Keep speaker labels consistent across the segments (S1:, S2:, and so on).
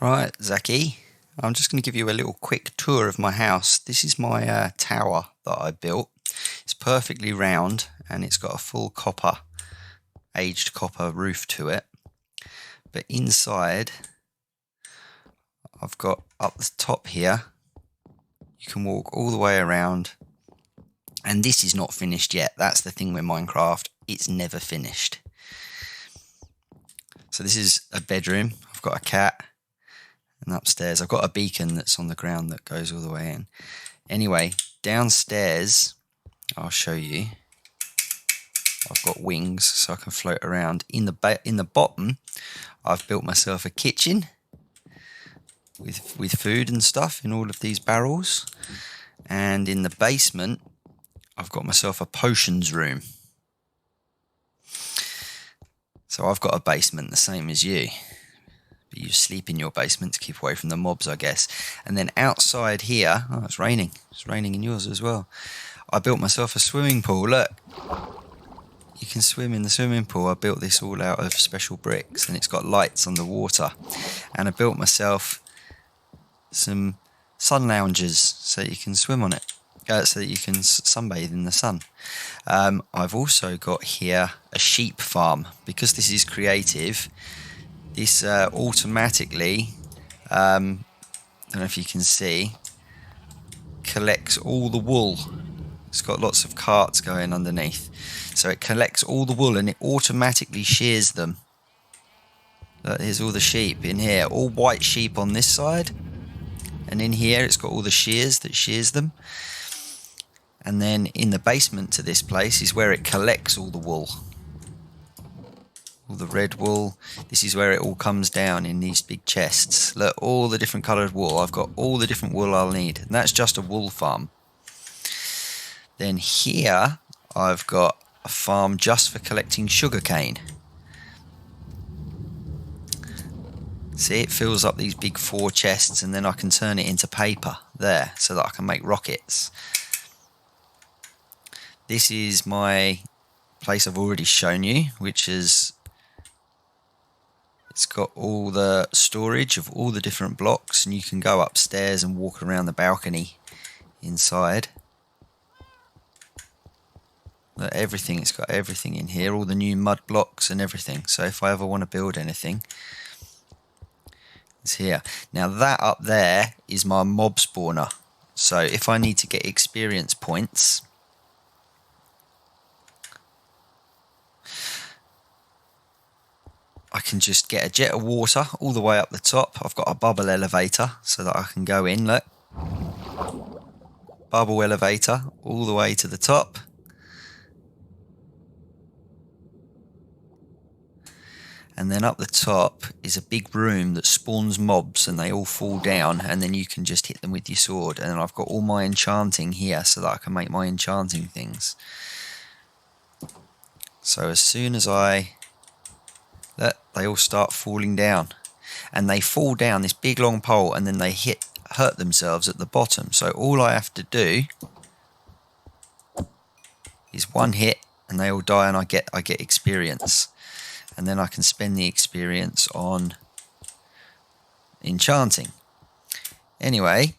S1: Right, Zacky, I'm just going to give you a little quick tour of my house. This is my tower that I built. It's perfectly round and it's got a full aged copper roof to it. But inside, I've got up the top here, you can walk all the way around. And this is not finished yet. That's the thing with Minecraft. It's never finished. So this is a bedroom. I've got a cat. And upstairs, I've got a beacon that's on the ground that goes all the way in. Anyway, downstairs, I'll show you. I've got wings so I can float around. In the bottom, I've built myself a kitchen with food and stuff in all of these barrels. And in the basement, I've got myself a potions room. So I've got a basement the same as you. But you sleep in your basement to keep away from the mobs, I guess. And then outside here, oh, it's raining. It's raining in yours as well. I built myself a swimming pool. Look, you can swim in the swimming pool. I built this all out of special bricks, and it's got lights on the water. And I built myself some sun loungers so you can swim on it, so that you can sunbathe in the sun. I've also got here a sheep farm. Because this is creative, this automatically, I don't know if you can see, collects all the wool. It's got lots of carts going underneath. So it collects all the wool and it automatically shears them. Here's all the sheep in here, all white sheep on this side. And in here it's got all the shears that shears them. And then in the basement to this place is where it collects all the wool. All the red wool. This is where it all comes down in these big chests. Look, all the different coloured wool. I've got all the different wool I'll need. And that's just a wool farm. Then here I've got a farm just for collecting sugarcane. See, it fills up these big 4 chests and then I can turn it into paper there so that I can make rockets. This is my place I've already shown you, which is, it's got all the storage of all the different blocks, and you can go upstairs and walk around the balcony inside. Look, everything, it's got everything in here, all the new mud blocks and everything. So if I ever want to build anything, it's here. Now that up there is my mob spawner. So if I need to get experience points, I can just get a jet of water all the way up the top. I've got a bubble elevator so that I can go in, look. Bubble elevator all the way to the top. And then up the top is a big room that spawns mobs and they all fall down and then you can just hit them with your sword. And then I've got all my enchanting here so that I can make my enchanting things. So as soon as look, they all start falling down. And they fall down this big long pole and then they hurt themselves at the bottom. So all I have to do is one hit and they all die and I get experience. And then I can spend the experience on enchanting. Anyway,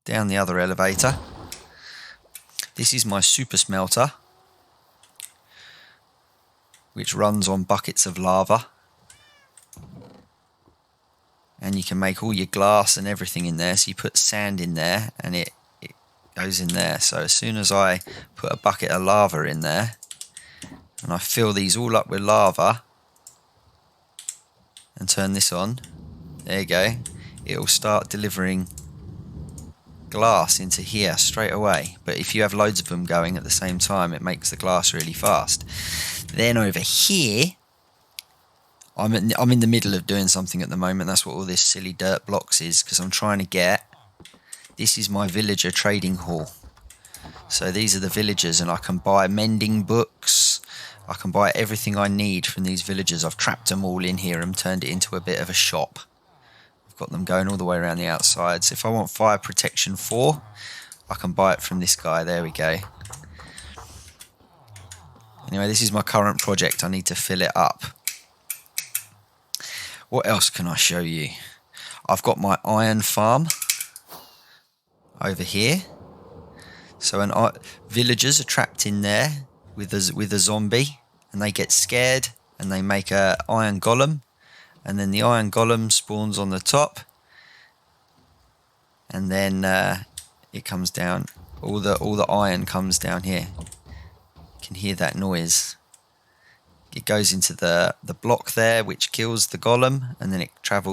S1: down the other elevator. This is my super smelter, which runs on buckets of lava. And you can make all your glass and everything in there. So you put sand in there and it goes in there. So as soon as I put a bucket of lava in there, and I fill these all up with lava and turn this on, there you go, it'll start delivering glass into here straight away. But if you have loads of them going at the same time, it makes the glass really fast. Then over here, I'm in the middle of doing something at the moment. That's what all this silly dirt blocks is, because I'm trying to get, this is my villager trading hall. So these are the villagers and I can buy mending books. I can buy everything I need from these villagers. I've trapped them all in here and turned it into a bit of a shop. I've got them going all the way around the outside. So if I want fire protection 4, I can buy it from this guy. There we go. Anyway, this is my current project. I need to fill it up. What else can I show you? I've got my iron farm over here. So villagers are trapped in there with a zombie, and they get scared and they make a iron golem, and then the iron golem spawns on the top, and then it comes down. All the iron comes down here. You can hear that noise. It goes into the block there, which kills the golem, and then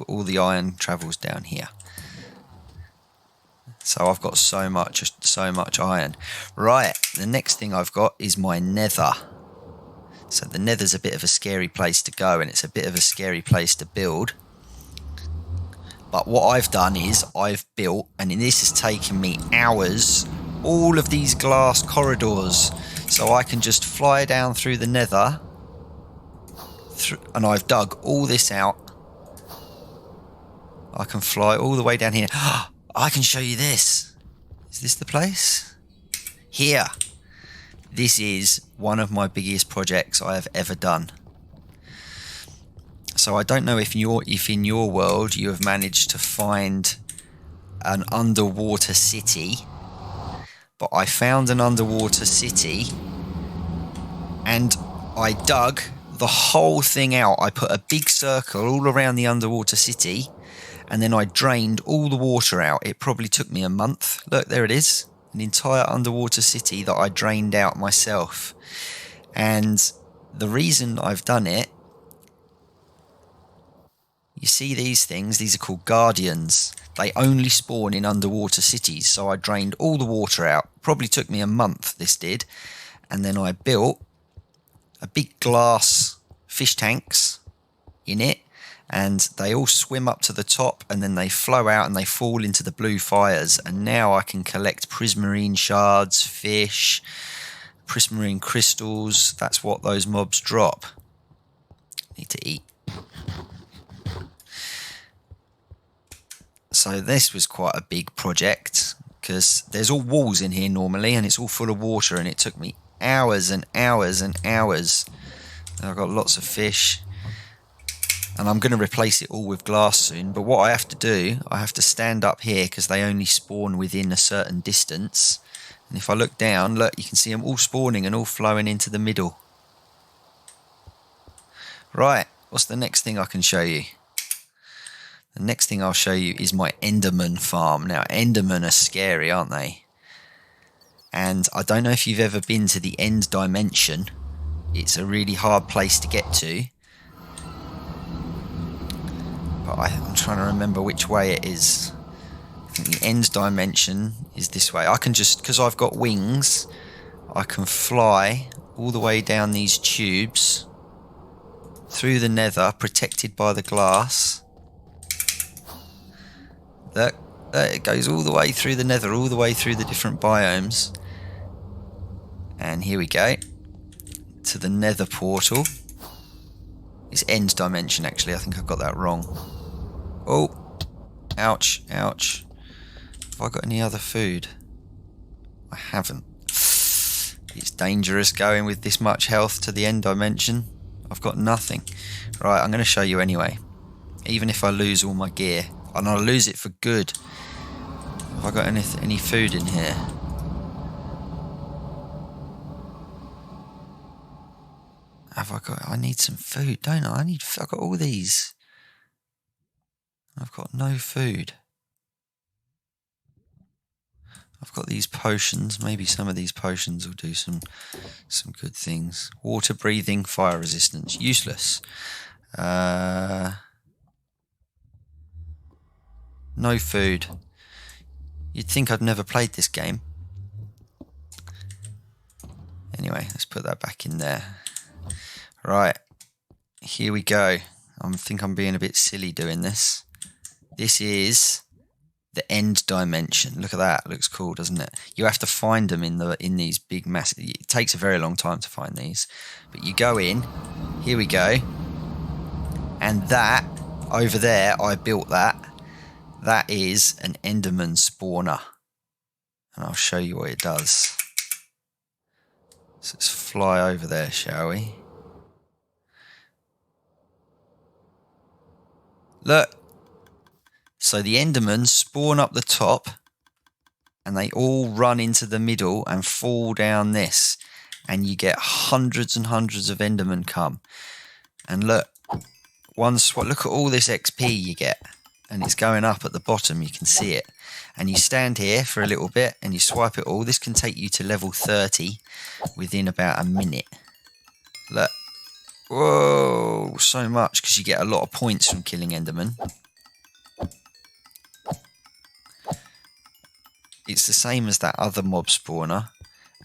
S1: all the iron travels down here. So I've got so much iron. Right, the next thing I've got is my nether. So the nether's a bit of a scary place to go, and it's a bit of a scary place to build. But what I've done is I've built, and this has taken me hours, all of these glass corridors. So I can just fly down through the nether, and I've dug all this out. I can fly all the way down here. I can show you this. Is this the place? Here. This is one of my biggest projects I have ever done. So I don't know if in your world you have managed to find an underwater city, but I found an underwater city, and I dug the whole thing out. I put a big circle all around the underwater city, and then I drained all the water out. It probably took me a month. Look, there it is. An entire underwater city that I drained out myself. And the reason I've done it, you see these things? These are called guardians. They only spawn in underwater cities. So I drained all the water out. Probably took me a month, this did. And then I built a big glass fish tanks in it. And they all swim up to the top, and then they flow out and they fall into the blue fires. And now I can collect prismarine shards, fish, prismarine crystals. That's what those mobs drop. Need to eat. So this was quite a big project, because there's all walls in here normally, and it's all full of water, and it took me hours and hours and hours. And I've got lots of fish. And I'm going to replace it all with glass soon. But what I have to do, I have to stand up here, because they only spawn within a certain distance. And if I look down, look, you can see them all spawning and all flowing into the middle. Right, what's the next thing I can show you? The next thing I'll show you is my Enderman farm. Now, Endermen are scary, aren't they? And I don't know if you've ever been to the end dimension. It's a really hard place to get to. But I'm trying to remember which way it is. I think the end dimension is this way. I can just, because I've got wings, I can fly all the way down these tubes, through the nether, protected by the glass. Look, it goes all the way through the nether, all the way through the different biomes. And here we go, to the nether portal. It's end dimension, actually. I think I got that wrong. Oh, ouch, ouch. Have I got any other food? I haven't. It's dangerous going with this much health to the end dimension. I've got nothing. Right, I'm going to show you anyway. Even if I lose all my gear, and I'll lose it for good. Have I got any food in here? Have I got? I need some food, don't I? I've got all these. I've got no food. I've got these potions. Maybe some of these potions will do some good things. Water breathing, fire resistance, useless. No food. You'd think I'd never played this game. Anyway, let's put that back in there. Right, here we go. I think I'm being a bit silly doing this. This is the end dimension. Look at that. Looks cool, doesn't it? You have to find them in these big massive. It takes a very long time to find these, but you go in. Here we go. And that over there, I built that. That is an Enderman spawner, and I'll show you what it does. So let's fly over there, shall we? Look. So the Endermen spawn up the top and they all run into the middle and fall down this. And you get hundreds and hundreds of Endermen come. And look, look at all this XP you get. And it's going up at the bottom, you can see it. And you stand here for a little bit and you swipe it all. This can take you to level 30 within about a minute. Look. Whoa, so much because you get a lot of points from killing Endermen. It's the same as that other mob spawner.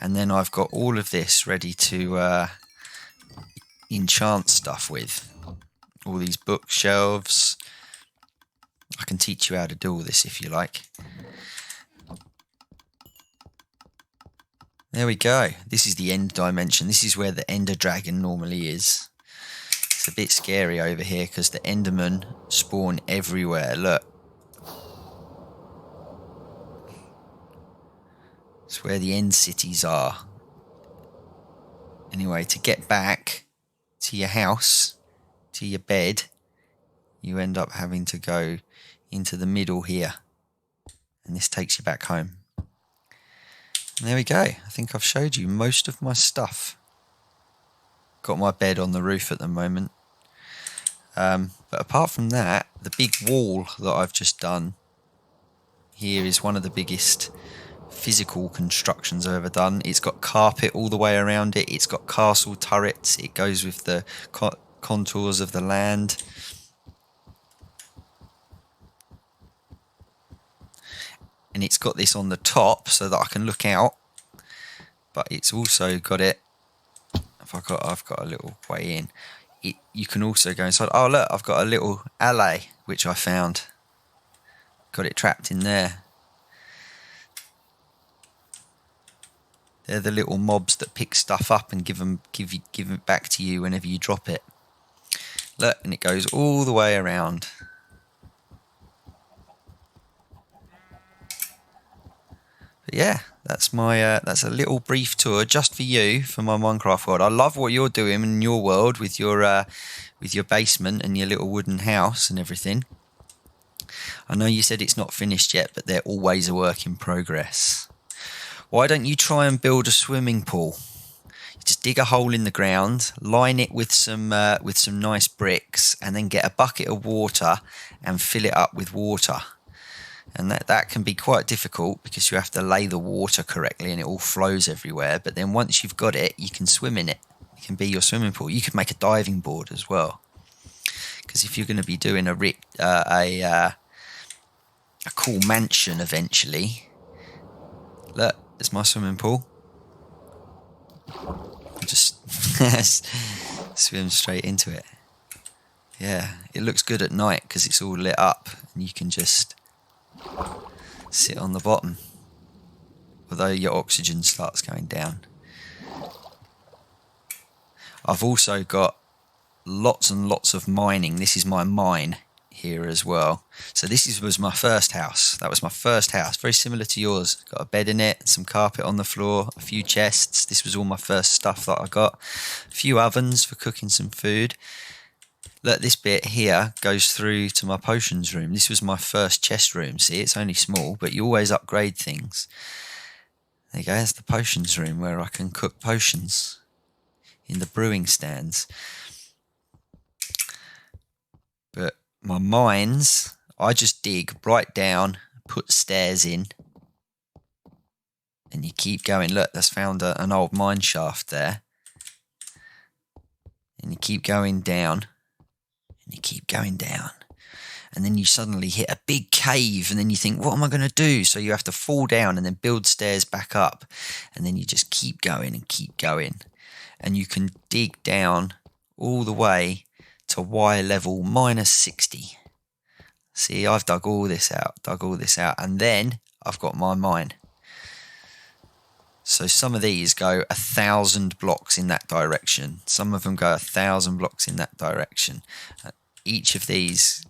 S1: And then I've got all of this ready to enchant stuff with. All these bookshelves. I can teach you how to do all this if you like. There we go. This is the end dimension. This is where the Ender Dragon normally is. It's a bit scary over here because the Endermen spawn everywhere. Look. It's where the end cities are. Anyway, to get back to your house, to your bed, you end up having to go into the middle here. And this takes you back home. And there we go. I think I've showed you most of my stuff. Got my bed on the roof at the moment. But apart from that, the big wall that I've just done here is one of the biggest physical constructions I've ever done. It's got carpet all the way around it. It's got castle turrets. It goes with the contours of the land. And it's got this on the top so that I can look out. But it's also got it. I've got a little way in. You can also go inside. Oh look, I've got a little alley which I found. Got it trapped in there. They're the little mobs that pick stuff up and give it back to you whenever you drop it. Look, and it goes all the way around. But yeah, that's a little brief tour just for you for my Minecraft world. I love what you're doing in your world with your basement and your little wooden house and everything. I know you said it's not finished yet, but they're always a work in progress. Why don't you try and build a swimming pool? You just dig a hole in the ground, line it with some nice bricks, and then get a bucket of water and fill it up with water. And that can be quite difficult because you have to lay the water correctly and it all flows everywhere. But then once you've got it, you can swim in it. It can be your swimming pool. You could make a diving board as well. Because if you're going to be doing a cool mansion eventually, look, there's my swimming pool. Just swim straight into it. Yeah, it looks good at night because it's all lit up and you can just sit on the bottom, although your oxygen starts going down. I've also got lots and lots of mining. This is my mine here as well. So this was my first house. That was my first house, very similar to yours. Got a bed in it, some carpet on the floor, a few chests. This was all my first stuff that I got. A few ovens for cooking some food. Look, this bit here goes through to my potions room. This was my first chest room. See, it's only small, but you always upgrade things. There you go, there's the potions room where I can cook potions in the brewing stands. But my mines, I just dig right down, put stairs in, and you keep going. Look, that's found an old mine shaft there. And you keep going down. And you keep going down. And then you suddenly hit a big cave and then you think, what am I going to do? So you have to fall down and then build stairs back up. And then you just keep going and keep going. And you can dig down all the way to Y level minus 60. See, I've dug all this out. And then I've got my mine. So some of these go 1,000 blocks in that direction. Some of them go 1,000 blocks in that direction. Each of these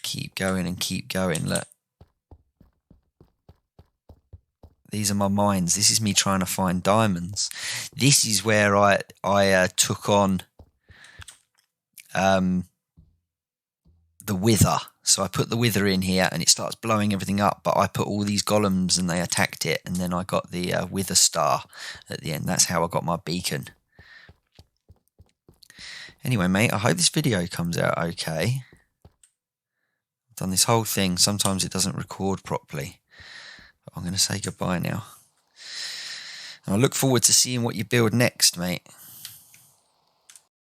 S1: keep going and keep going. Look. These are my mines. This is me trying to find diamonds. This is where I took on the wither. So I put the wither in here and it starts blowing everything up, but I put all these golems and they attacked it, and then I got the wither star at the end. That's how I got my beacon. Anyway, mate, I hope this video comes out okay. I've done this whole thing. Sometimes it doesn't record properly. But I'm going to say goodbye now. And I look forward to seeing what you build next, mate.